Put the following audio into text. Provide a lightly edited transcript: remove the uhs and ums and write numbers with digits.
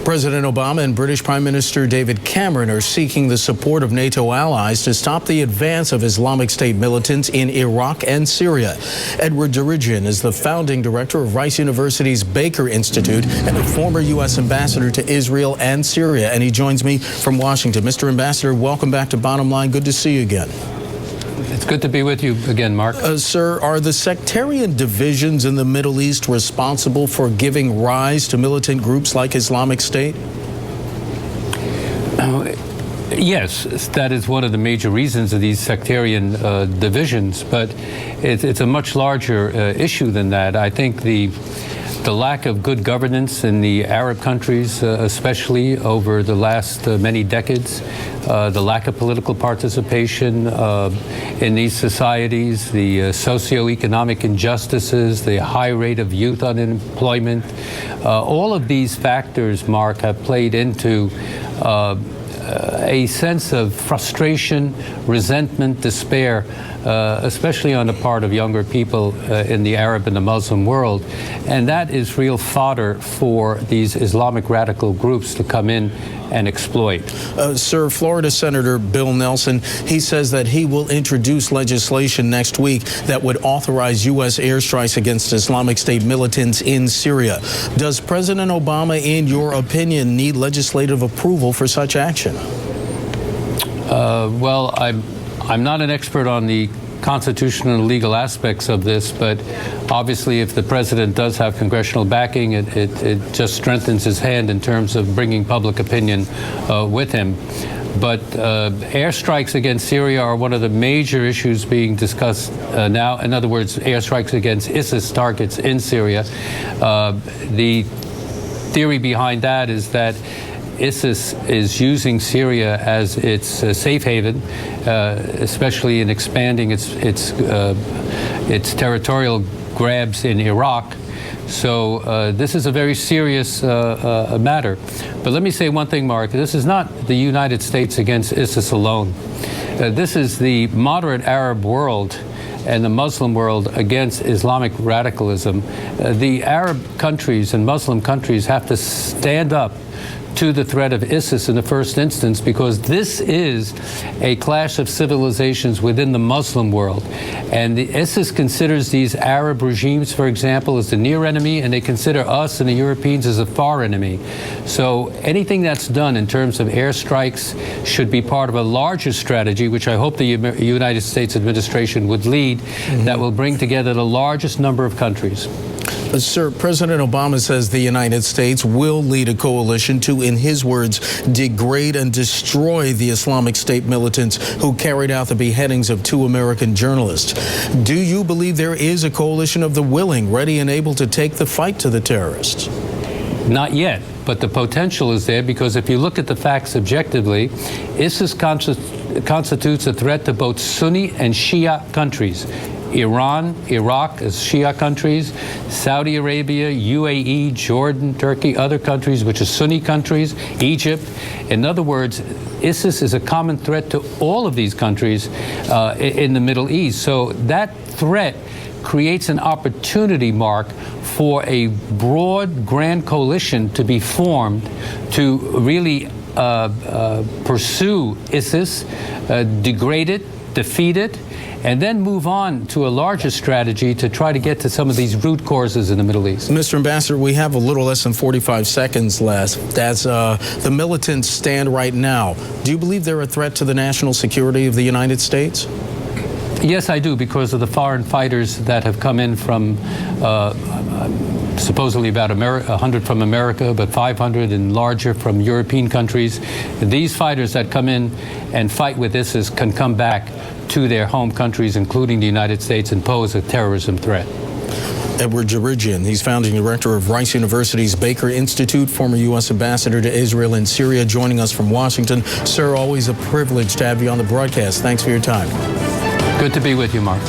President Obama and British Prime Minister David Cameron are seeking the support of NATO allies to stop the advance of Islamic State militants in Iraq and Syria. Edward Djerejian is the founding director of Rice University's Baker Institute and a former U.S. ambassador to Israel and Syria. And he joins me from Washington. Mr. Ambassador, welcome back to Bottom Line. Good to see you again. It's good to be with you again, Mark. Sir, are the sectarian divisions in the Middle East responsible for giving rise to militant groups like Islamic State? Yes, that is one of the major reasons of these sectarian divisions, but it's a much larger issue than that. I think the lack of good governance in the Arab countries, especially over the last many decades, the lack of political participation in these societies, the socioeconomic injustices, the high rate of youth unemployment, all of these factors, Mark, have played into a sense of frustration, resentment, despair, especially on the part of younger people in the Arab and the Muslim world. And that is real fodder for these Islamic radical groups to come in and exploit. Sir, Florida Senator Bill Nelson, he says that he will introduce legislation next week that would authorize U.S. airstrikes against Islamic State militants in Syria. Does President Obama, in your opinion, need legislative approval for such action? Well, I'm not an expert on the constitutional and legal aspects of this, but obviously if the president does have congressional backing, it just strengthens his hand in terms of bringing public opinion with him. But airstrikes against Syria are one of the major issues being discussed now. In other words, airstrikes against ISIS targets in Syria. The theory behind that is that ISIS is using Syria as its safe haven, especially in expanding its territorial grabs in Iraq. So this is a very serious matter. But let me say one thing, Mark. This is not the United States against ISIS alone. This is the moderate Arab world and the Muslim world against Islamic radicalism. The Arab countries and Muslim countries have to stand up to the threat of ISIS in the first instance, because this is a clash of civilizations within the Muslim world. And ISIS considers these Arab regimes, for example, as the near enemy, and they consider us and the Europeans as a far enemy. So anything that's done in terms of airstrikes should be part of a larger strategy, which I hope the United States administration would lead, that will bring together the largest number of countries. Sir, President Obama says the United States will lead a coalition to, in his words, degrade and destroy the Islamic State militants who carried out the beheadings of 2 American journalists. Do you believe there is a coalition of the willing, ready and able to take the fight to the terrorists? Not yet, but the potential is there, because if you look at the facts objectively, ISIS constitutes a threat to both Sunni and Shia countries. Iran, Iraq as Shia countries, Saudi Arabia, UAE, Jordan, Turkey, other countries which are Sunni countries, Egypt. In other words, ISIS is a common threat to all of these countries in the Middle East. So that threat creates an opportunity, Mark, for a broad, grand coalition to be formed to really pursue ISIS, degrade it, defeat it, and then move on to a larger strategy to try to get to some of these root causes in the Middle East. Mr. Ambassador, we have a little less than 45 seconds left. As the militants stand right now, do you believe they're a threat to the national security of the United States? Yes, I do, because of the foreign fighters that have come in from supposedly about 100 from America, but 500 and larger from European countries. These fighters that come in and fight with ISIS can come back to their home countries, including the United States, and pose a terrorism threat. Edward Djerejian, he's founding director of Rice University's Baker Institute, former U.S. ambassador to Israel and Syria, joining us from Washington. Sir, always a privilege to have you on the broadcast. Thanks for your time. Good to be with you, Mark.